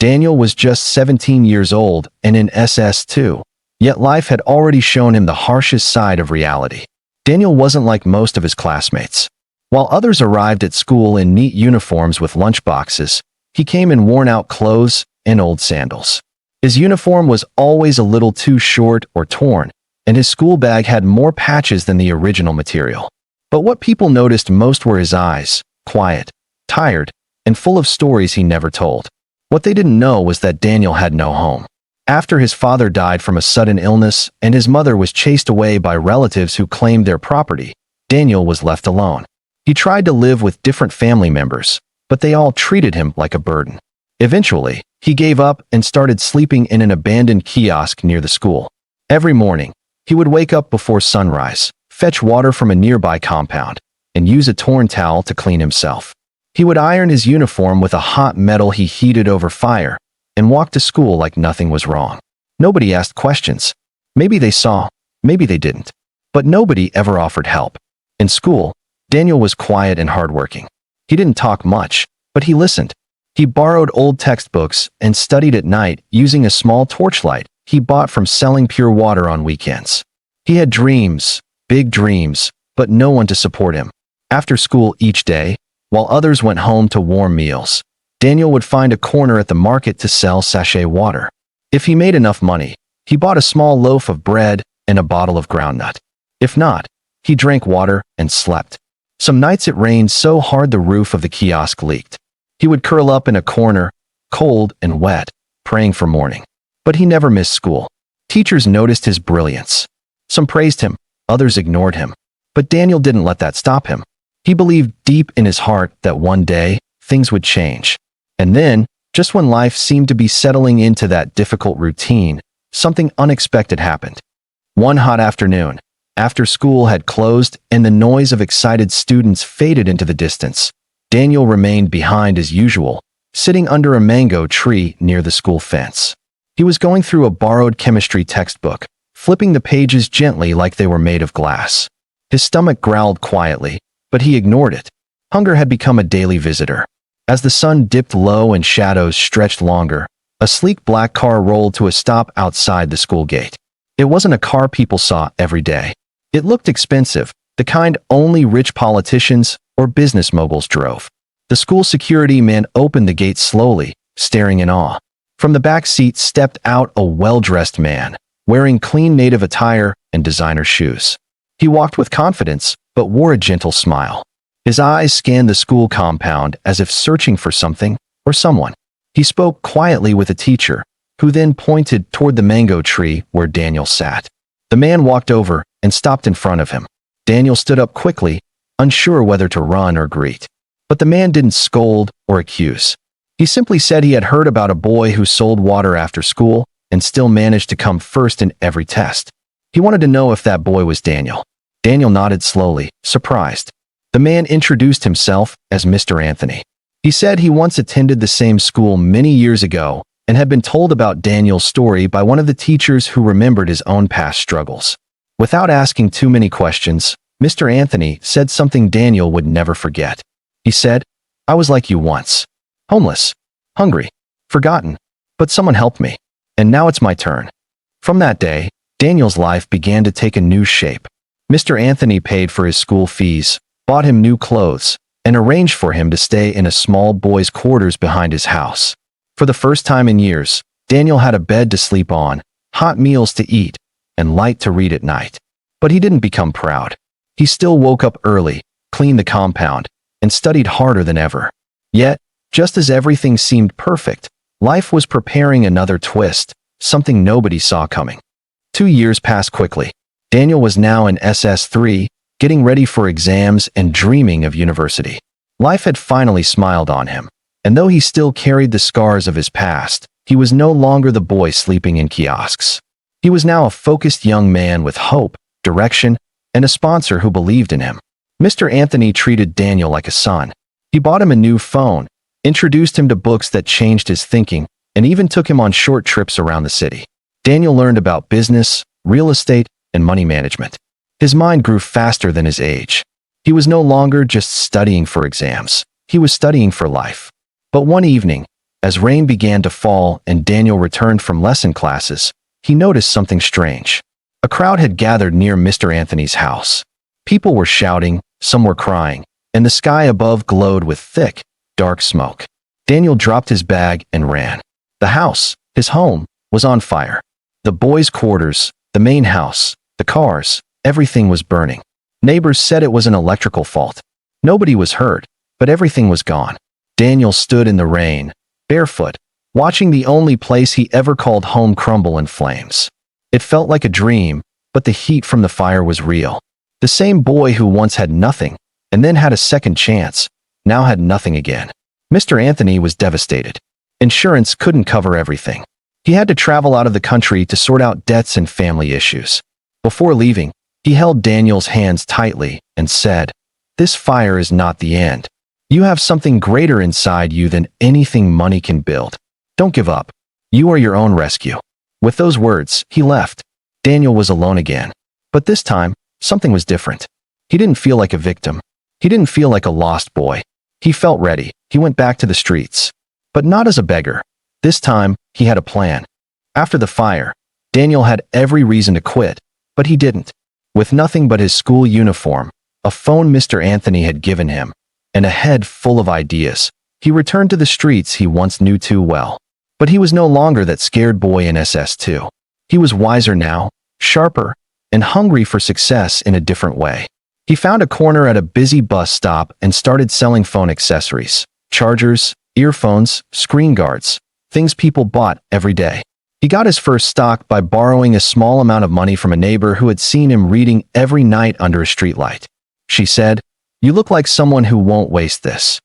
Daniel was just 17 years old and in SS2, yet life had already shown him the harshest side of reality. Daniel wasn't like most of his classmates. While others arrived at school in neat uniforms with lunchboxes, he came in worn-out clothes and old sandals. His uniform was always a little too short or torn, and his school bag had more patches than the original material. But what people noticed most were his eyes, quiet, tired, and full of stories he never told. What they didn't know was that Daniel had no home. After his father died from a sudden illness and his mother was chased away by relatives who claimed their property, Daniel was left alone. He tried to live with different family members, but they all treated him like a burden. Eventually, he gave up and started sleeping in an abandoned kiosk near the school. Every morning, he would wake up before sunrise, fetch water from a nearby compound, and use a torn towel to clean himself. He would iron his uniform with a hot metal he heated over fire, and walk to school like nothing was wrong. Nobody asked questions. Maybe they saw, maybe they didn't. But nobody ever offered help. In school, Daniel was quiet and hardworking. He didn't talk much, but he listened. He borrowed old textbooks and studied at night using a small torchlight he bought from selling pure water on weekends. He had dreams, big dreams, but no one to support him. After school each day, while others went home to warm meals, Daniel would find a corner at the market to sell sachet water. If he made enough money, he bought a small loaf of bread and a bottle of groundnut. If not, he drank water and slept. Some nights it rained so hard the roof of the kiosk leaked. He would curl up in a corner, cold and wet, praying for morning. But he never missed school. Teachers noticed his brilliance. Some praised him, others ignored him. But Daniel didn't let that stop him. He believed deep in his heart that one day, things would change. And then, just when life seemed to be settling into that difficult routine, something unexpected happened. One hot afternoon, after school had closed and the noise of excited students faded into the distance, Daniel remained behind as usual, sitting under a mango tree near the school fence. He was going through a borrowed chemistry textbook, flipping the pages gently like they were made of glass. His stomach growled quietly, but he ignored it. Hunger had become a daily visitor. As the sun dipped low and shadows stretched longer, a sleek black car rolled to a stop outside the school gate. It wasn't a car people saw every day. It looked expensive, the kind only rich politicians or business moguls drove. The school security man opened the gate slowly, staring in awe. From the back seat stepped out a well-dressed man, wearing clean native attire and designer shoes. He walked with confidence, but wore a gentle smile. His eyes scanned the school compound as if searching for something or someone. He spoke quietly with a teacher, who then pointed toward the mango tree where Daniel sat. The man walked over and stopped in front of him. Daniel stood up quickly, unsure whether to run or greet. But the man didn't scold or accuse. He simply said he had heard about a boy who sold water after school and still managed to come first in every test. He wanted to know if that boy was Daniel. Daniel nodded slowly, surprised. The man introduced himself as Mr. Anthony. He said he once attended the same school many years ago and had been told about Daniel's story by one of the teachers who remembered his own past struggles. Without asking too many questions, Mr. Anthony said something Daniel would never forget. He said, "I was like you once. Homeless, hungry, forgotten, but someone helped me. And now it's my turn." From that day, Daniel's life began to take a new shape. Mr. Anthony paid for his school fees, bought him new clothes, and arranged for him to stay in a small boys' quarters behind his house. For the first time in years, Daniel had a bed to sleep on, hot meals to eat, and light to read at night. But he didn't become proud. He still woke up early, cleaned the compound, and studied harder than ever. Yet, just as everything seemed perfect, life was preparing another twist, something nobody saw coming. 2 years passed quickly. Daniel was now in SS3, getting ready for exams and dreaming of university. Life had finally smiled on him, and though he still carried the scars of his past, he was no longer the boy sleeping in kiosks. He was now a focused young man with hope, direction, and a sponsor who believed in him. Mr. Anthony treated Daniel like a son. He bought him a new phone, introduced him to books that changed his thinking, and even took him on short trips around the city. Daniel learned about business, real estate, and money management. His mind grew faster than his age. He was no longer just studying for exams. He was studying for life. But one evening, As rain began to fall and Daniel returned from lesson classes, he noticed something strange. A crowd had gathered near Mr. Anthony's house. People were shouting, some were crying, and the sky above glowed with thick, dark smoke. Daniel dropped his bag and ran. The house, his home, was on fire. The boys' quarters, the main house, the cars, everything was burning. Neighbors said it was an electrical fault. Nobody was hurt, but everything was gone. Daniel stood in the rain, barefoot, watching the only place he ever called home crumble in flames. It felt like a dream, but the heat from the fire was real. The same boy who once had nothing, and then had a second chance, now had nothing again. Mr. Anthony was devastated. Insurance couldn't cover everything. He had to travel out of the country to sort out debts and family issues. Before leaving, he held Daniel's hands tightly and said, "This fire is not the end. You have something greater inside you than anything money can build. Don't give up. You are your own rescue." With those words, he left. Daniel was alone again. But this time, something was different. He didn't feel like a victim. He didn't feel like a lost boy. He felt ready. He went back to the streets. But not as a beggar. This time, he had a plan. After the fire, Daniel had every reason to quit, but he didn't. With nothing but his school uniform, a phone Mr. Anthony had given him, and a head full of ideas, he returned to the streets he once knew too well. But he was no longer that scared boy in SS2. He was wiser now, sharper, and hungry for success in a different way. He found a corner at a busy bus stop and started selling phone accessories, chargers, earphones, screen guards, things people bought every day. He got his first stock by borrowing a small amount of money from a neighbor who had seen him reading every night under a streetlight. She said, "You look like someone who won't waste this."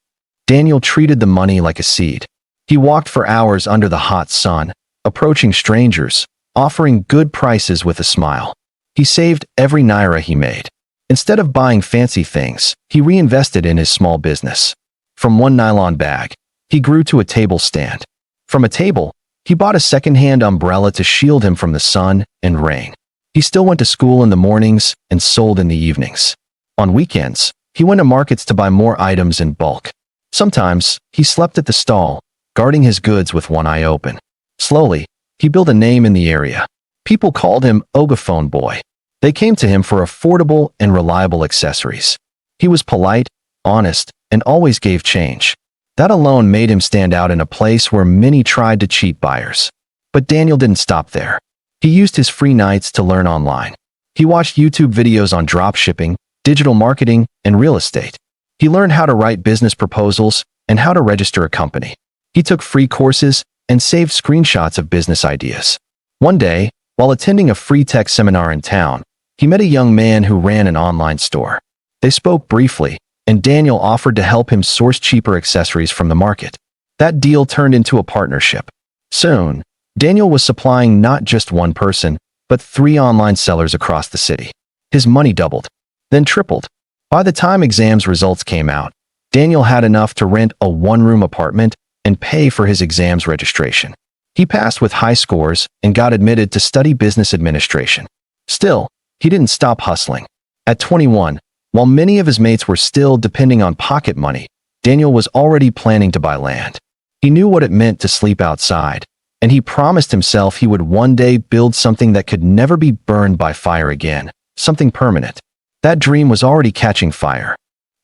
Daniel treated the money like a seed. He walked for hours under the hot sun, approaching strangers, offering good prices with a smile. He saved every naira he made. Instead of buying fancy things, he reinvested in his small business. From one nylon bag, he grew to a table stand. From a table, he bought a second-hand umbrella to shield him from the sun and rain. He still went to school in the mornings and sold in the evenings. On weekends, he went to markets to buy more items in bulk. Sometimes, he slept at the stall, guarding his goods with one eye open. Slowly, he built a name in the area. People called him Ogaphone Boy. They came to him for affordable and reliable accessories. He was polite, honest, and always gave change. That alone made him stand out in a place where many tried to cheat buyers. But Daniel didn't stop there. He used his free nights to learn online. He watched YouTube videos on dropshipping, digital marketing, and real estate. He learned how to write business proposals and how to register a company. He took free courses and saved screenshots of business ideas. One day, while attending a free tech seminar in town, he met a young man who ran an online store. They spoke briefly, and Daniel offered to help him source cheaper accessories from the market. That deal turned into a partnership. Soon, Daniel was supplying not just one person, but 3 online sellers across the city. His money doubled, then tripled. By the time exams results came out, Daniel had enough to rent a one-room apartment and pay for his exams registration. He passed with high scores and got admitted to study business administration. Still, he didn't stop hustling. At 21, while many of his mates were still depending on pocket money, Daniel was already planning to buy land. He knew what it meant to sleep outside, and he promised himself he would one day build something that could never be burned by fire again, something permanent. That dream was already catching fire.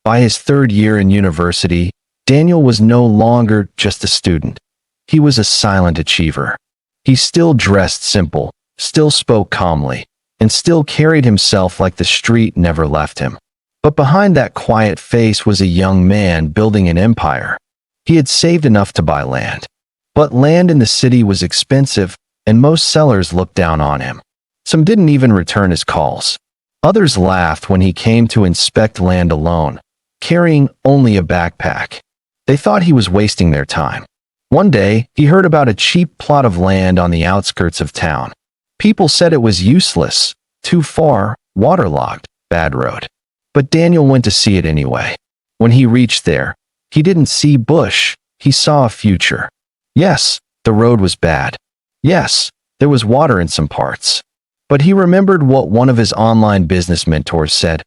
By his 3rd year in university, Daniel was no longer just a student. He was a silent achiever. He still dressed simple, still spoke calmly, and still carried himself like the street never left him. But behind that quiet face was a young man building an empire. He had saved enough to buy land. But land in the city was expensive, and most sellers looked down on him. Some didn't even return his calls. Others laughed when he came to inspect land alone, carrying only a backpack. They thought he was wasting their time. One day, he heard about a cheap plot of land on the outskirts of town. People said it was useless, too far, waterlogged, bad road. But Daniel went to see it anyway. When he reached there, he didn't see bush, he saw a future. Yes, the road was bad. Yes, there was water in some parts. But he remembered what one of his online business mentors said: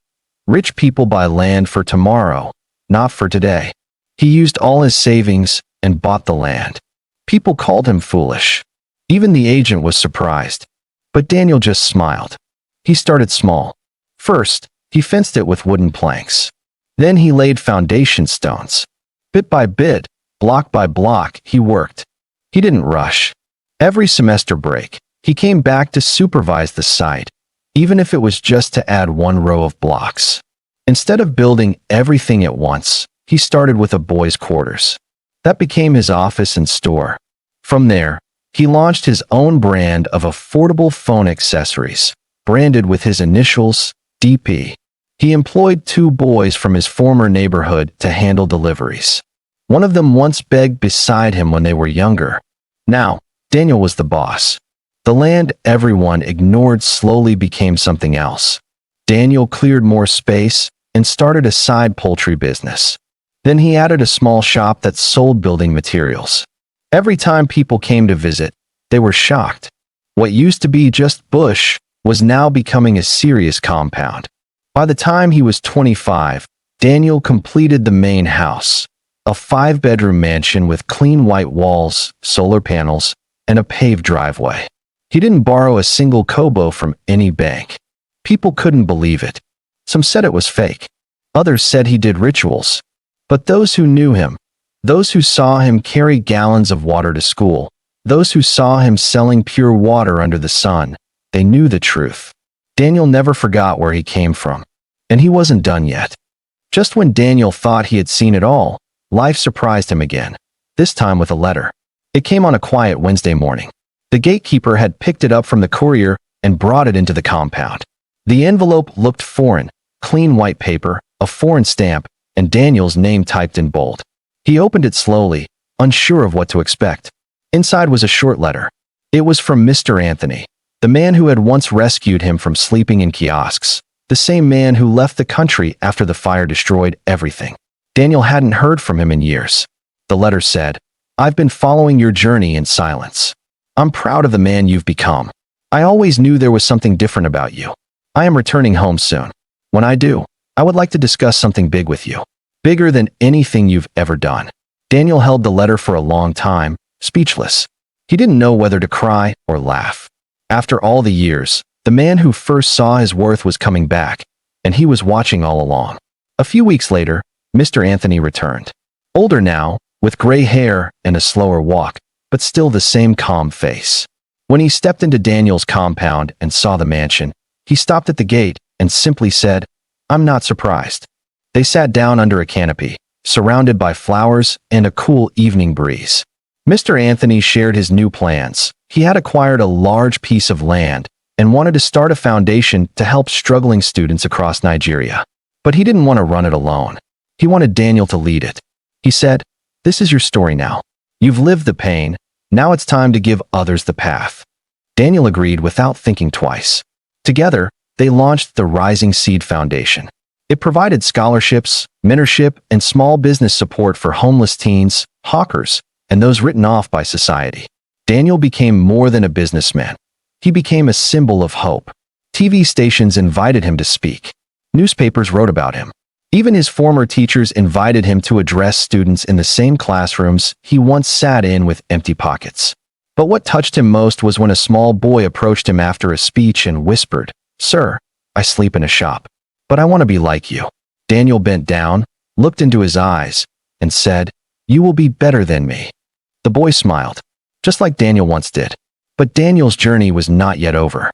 "Rich people buy land for tomorrow, not for today." He used all his savings and bought the land. People called him foolish. Even the agent was surprised. But Daniel just smiled. He started small. First, he fenced it with wooden planks. Then he laid foundation stones. Bit by bit, block by block, he worked. He didn't rush. Every semester break, he came back to supervise the site, even if it was just to add one row of blocks. Instead of building everything at once, he started with a boys' quarters. That became his office and store. From there, he launched his own brand of affordable phone accessories, branded with his initials, DP. He employed 2 boys from his former neighborhood to handle deliveries. One of them once begged beside him when they were younger. Now, Daniel was the boss. The land everyone ignored slowly became something else. Daniel cleared more space and started a side poultry business. Then he added a small shop that sold building materials. Every time people came to visit, they were shocked. What used to be just bush was now becoming a serious compound. By the time he was 25, Daniel completed the main house, a 5-bedroom mansion with clean white walls, solar panels, and a paved driveway. He didn't borrow a single kobo from any bank. People couldn't believe it. Some said it was fake. Others said he did rituals. But those who knew him, those who saw him carry gallons of water to school, those who saw him selling pure water under the sun, they knew the truth. Daniel never forgot where he came from. And he wasn't done yet. Just when Daniel thought he had seen it all, life surprised him again, this time with a letter. It came on a quiet Wednesday morning. The gatekeeper had picked it up from the courier and brought it into the compound. The envelope looked foreign, clean white paper, a foreign stamp, and Daniel's name typed in bold. He opened it slowly, unsure of what to expect. Inside was a short letter. It was from Mr. Anthony, the man who had once rescued him from sleeping in kiosks, the same man who left the country after the fire destroyed everything. Daniel hadn't heard from him in years. The letter said, "I've been following your journey in silence. I'm proud of the man you've become. I always knew there was something different about you. I am returning home soon. When I do, I would like to discuss something big with you. Bigger than anything you've ever done." Daniel held the letter for a long time, speechless. He didn't know whether to cry or laugh. After all the years, the man who first saw his worth was coming back, and he was watching all along. A few weeks later, Mr. Anthony returned. Older now, with gray hair and a slower walk, but still the same calm face. When he stepped into Daniel's compound and saw the mansion, he stopped at the gate and simply said, "I'm not surprised." They sat down under a canopy, surrounded by flowers and a cool evening breeze. Mr. Anthony shared his new plans. He had acquired a large piece of land and wanted to start a foundation to help struggling students across Nigeria. But he didn't want to run it alone. He wanted Daniel to lead it. He said, "This is your story now. You've lived the pain. Now it's time to give others the path." Daniel agreed without thinking twice. Together, they launched the Rising Seed Foundation. It provided scholarships, mentorship, and small business support for homeless teens, hawkers, and those written off by society. Daniel became more than a businessman. He became a symbol of hope. TV stations invited him to speak. Newspapers wrote about him. Even his former teachers invited him to address students in the same classrooms he once sat in with empty pockets. But what touched him most was when a small boy approached him after a speech and whispered, "Sir, I sleep in a shop, but I want to be like you." Daniel bent down, looked into his eyes, and said, "You will be better than me." The boy smiled, just like Daniel once did. But Daniel's journey was not yet over.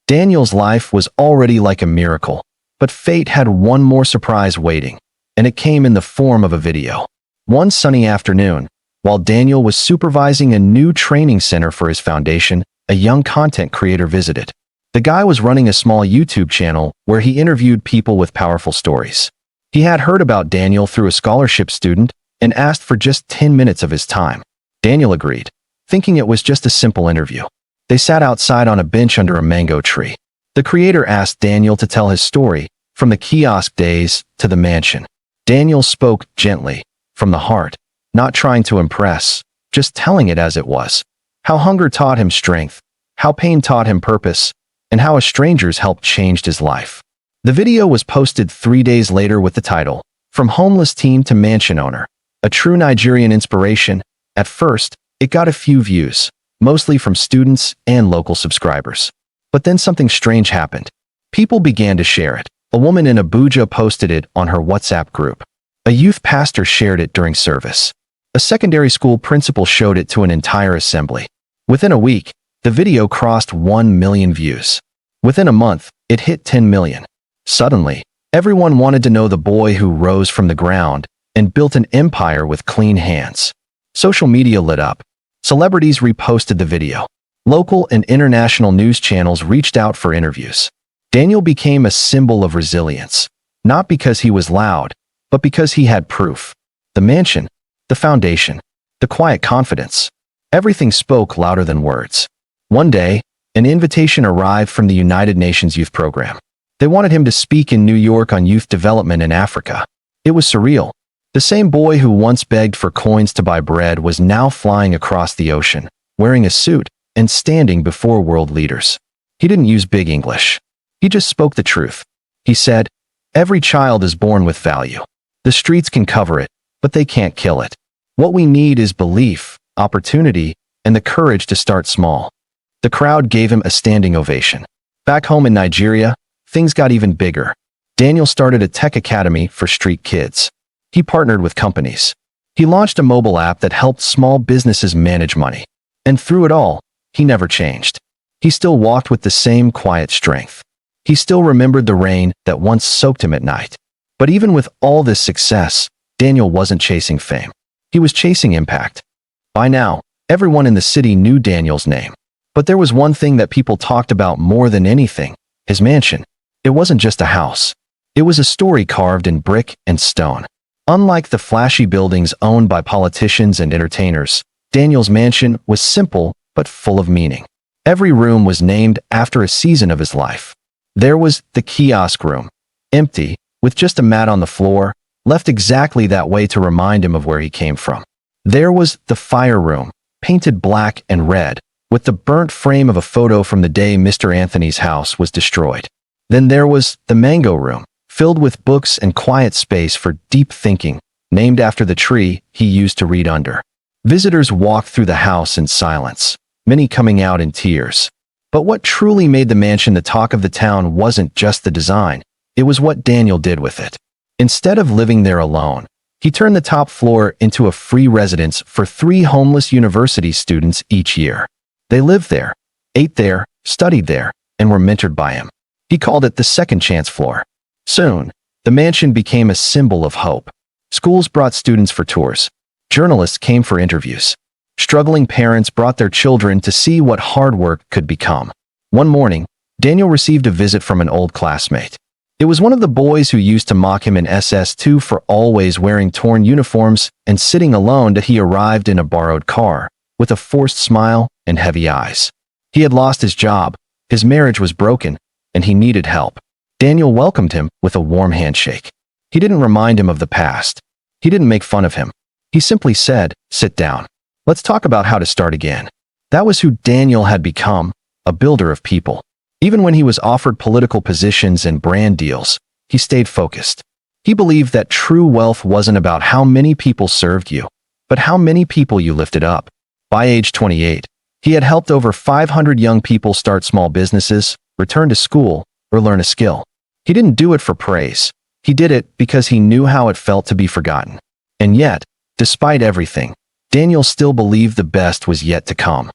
Daniel's life was already like a miracle, but fate had one more surprise waiting, and it came in the form of a video. One sunny afternoon, while Daniel was supervising a new training center for his foundation, a young content creator visited. The guy was running a small YouTube channel where he interviewed people with powerful stories. He had heard about Daniel through a scholarship student and asked for just 10 minutes of his time. Daniel agreed, thinking it was just a simple interview. They sat outside on a bench under a mango tree. The creator asked Daniel to tell his story, from the kiosk days to the mansion. Daniel spoke gently, from the heart, not trying to impress, just telling it as it was. How hunger taught him strength, how pain taught him purpose, and how a stranger's help changed his life. The video was posted 3 days later with the title, "From Homeless Teen to Mansion Owner," a true Nigerian inspiration. At first, It got a few views, mostly from students and local subscribers. But then something strange happened. People began to share it. A woman in Abuja posted it on her WhatsApp group. A youth pastor shared it during service. A secondary school principal showed it to an entire assembly. Within a week, the video crossed 1 million views. Within a month, it hit 10 million. Suddenly, everyone wanted to know the boy who rose from the ground and built an empire with clean hands. Social media lit up. Celebrities reposted the video. Local and international news channels reached out for interviews. Daniel became a symbol of resilience, not because he was loud, but because he had proof. The mansion, the foundation, the quiet confidence. Everything spoke louder than words. One day, an invitation arrived from the United Nations Youth Program. They wanted him to speak in New York on youth development in Africa. It was surreal. The same boy who once begged for coins to buy bread was now flying across the ocean, wearing a suit and standing before world leaders. He didn't use big English. He just spoke the truth. He said, "Every child is born with value. The streets can cover it, but they can't kill it. What we need is belief, opportunity, and the courage to start small." The crowd gave him a standing ovation. Back home in Nigeria, things got even bigger. Daniel started a tech academy for street kids. He partnered with companies. He launched a mobile app that helped small businesses manage money. And through it all, he never changed. He still walked with the same quiet strength. He still remembered the rain that once soaked him at night. But even with all this success, Daniel wasn't chasing fame. He was chasing impact. By now, everyone in the city knew Daniel's name. But there was one thing that people talked about more than anything: his mansion. It wasn't just a house. It was a story carved in brick and stone. Unlike the flashy buildings owned by politicians and entertainers, Daniel's mansion was simple but full of meaning. Every room was named after a season of his life. There was the kiosk room, empty, with just a mat on the floor, left exactly that way to remind him of where he came from. There was the fire room, painted black and red, with the burnt frame of a photo from the day Mr. Anthony's house was destroyed. Then there was the mango room, filled with books and quiet space for deep thinking, named after the tree he used to read under. Visitors walked through the house in silence, many coming out in tears. But what truly made the mansion the talk of the town wasn't just the design, it was what Daniel did with it. Instead of living there alone, he turned the top floor into a free residence for 3 homeless university students each year. They lived there, ate there, studied there, and were mentored by him. He called it the second chance floor. Soon, the mansion became a symbol of hope. Schools brought students for tours. Journalists came for interviews. Struggling parents brought their children to see what hard work could become. One morning, Daniel received a visit from an old classmate. It was one of the boys who used to mock him in SS2 for always wearing torn uniforms and sitting alone that he arrived in a borrowed car, with a forced smile and heavy eyes. He had lost his job, his marriage was broken, and he needed help. Daniel welcomed him with a warm handshake. He didn't remind him of the past. He didn't make fun of him. He simply said, "Sit down. Let's talk about how to start again." That was who Daniel had become, a builder of people. Even when he was offered political positions and brand deals, he stayed focused. He believed that true wealth wasn't about how many people served you, but how many people you lifted up. By age 28, he had helped over 500 young people start small businesses, return to school, or learn a skill. He didn't do it for praise. He did it because he knew how it felt to be forgotten. And yet, despite everything, Daniel still believed the best was yet to come.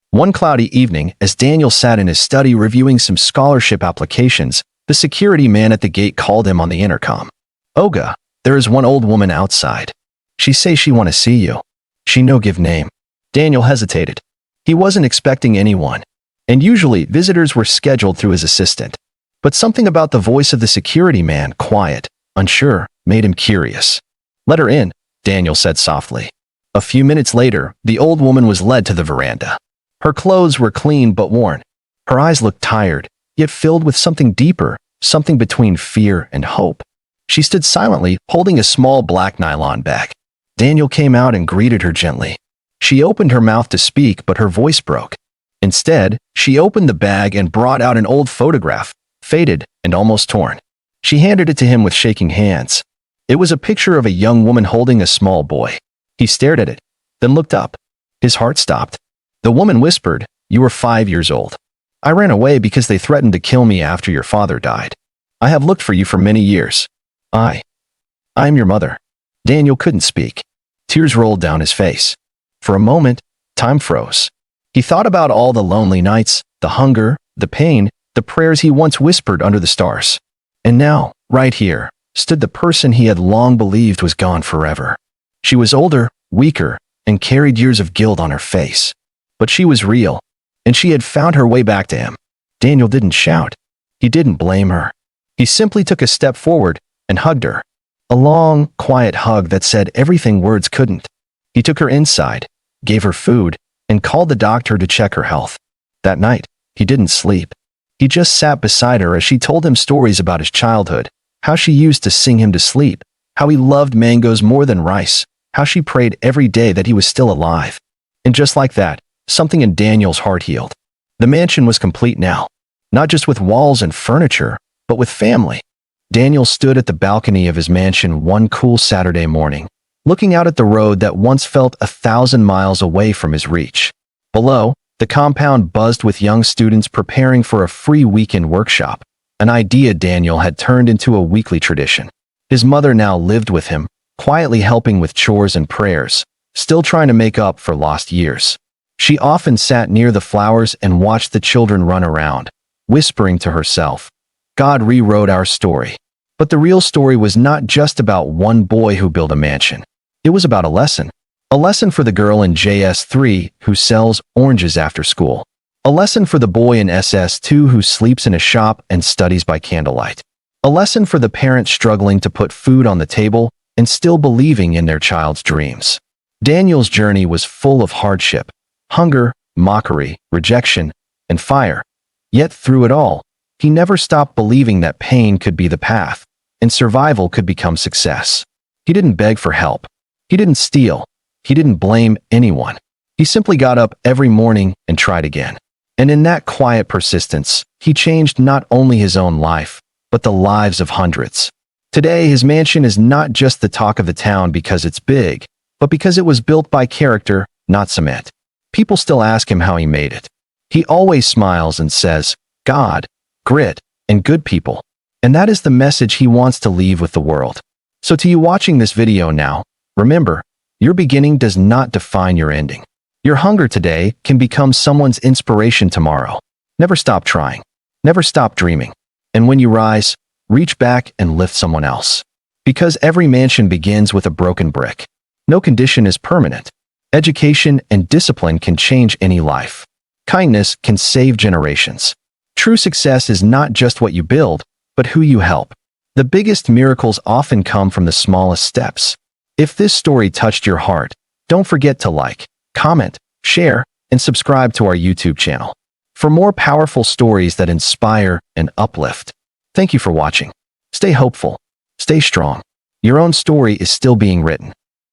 One cloudy evening, as Daniel sat in his study reviewing some scholarship applications, the security man at the gate called him on the intercom. "Oga, there is one old woman outside. She say she want to see you. She no give name." Daniel hesitated. He wasn't expecting anyone, and usually visitors were scheduled through his assistant. But something about the voice of the security man, quiet, unsure, made him curious. "Let her in," Daniel said softly. A few minutes later, the old woman was led to the veranda. Her clothes were clean but worn. Her eyes looked tired, yet filled with something deeper, something between fear and hope. She stood silently, holding a small black nylon bag. Daniel came out and greeted her gently. She opened her mouth to speak, but her voice broke. Instead, she opened the bag and brought out an old photograph, faded and almost torn. She handed it to him with shaking hands. It was a picture of a young woman holding a small boy. He stared at it, then looked up. His heart stopped. The woman whispered, "You were 5 years old. I ran away because they threatened to kill me after your father died. I have looked for you for many years. I am your mother." Daniel couldn't speak. Tears rolled down his face. For a moment, time froze. He thought about all the lonely nights, the hunger, the pain, the prayers he once whispered under the stars. And now, right here, stood the person he had long believed was gone forever. She was older, weaker, and carried years of guilt on her face. But she was real, and she had found her way back to him. Daniel didn't shout. He didn't blame her. He simply took a step forward and hugged her. A long, quiet hug that said everything words couldn't. He took her inside, gave her food, and called the doctor to check her health. That night, he didn't sleep. He just sat beside her as she told him stories about his childhood, how she used to sing him to sleep, how he loved mangoes more than rice, how she prayed every day that he was still alive. And just like that, something in Daniel's heart healed. The mansion was complete now, not just with walls and furniture, but with family. Daniel stood at the balcony of his mansion one cool Saturday morning, looking out at the road that once felt 1,000 miles away from his reach. Below, the compound buzzed with young students preparing for a free weekend workshop, an idea Daniel had turned into a weekly tradition. His mother now lived with him, quietly helping with chores and prayers, still trying to make up for lost years. She often sat near the flowers and watched the children run around, whispering to herself, "God rewrote our story." But the real story was not just about one boy who built a mansion. It was about a lesson. A lesson for the girl in JS3 who sells oranges after school. A lesson for the boy in SS2 who sleeps in a shop and studies by candlelight. A lesson for the parents struggling to put food on the table and still believing in their child's dreams. Daniel's journey was full of hardship, hunger, mockery, rejection, and fire. Yet through it all, he never stopped believing that pain could be the path, and survival could become success. He didn't beg for help. He didn't steal. He didn't blame anyone. He simply got up every morning and tried again. And in that quiet persistence, he changed not only his own life, but the lives of hundreds. Today, his mansion is not just the talk of the town because it's big, but because it was built by character, not cement. People still ask him how he made it. He always smiles and says, "God, grit, and good people." And that is the message he wants to leave with the world. So to you watching this video now, remember, your beginning does not define your ending. Your hunger today can become someone's inspiration tomorrow. Never stop trying. Never stop dreaming. And when you rise, reach back and lift someone else. Because every mansion begins with a broken brick. No condition is permanent. Education and discipline can change any life. Kindness can save generations. True success is not just what you build, but who you help. The biggest miracles often come from the smallest steps. If this story touched your heart, don't forget to like, comment, share, and subscribe to our YouTube channel for more powerful stories that inspire and uplift. Thank you for watching. Stay hopeful. Stay strong. Your own story is still being written.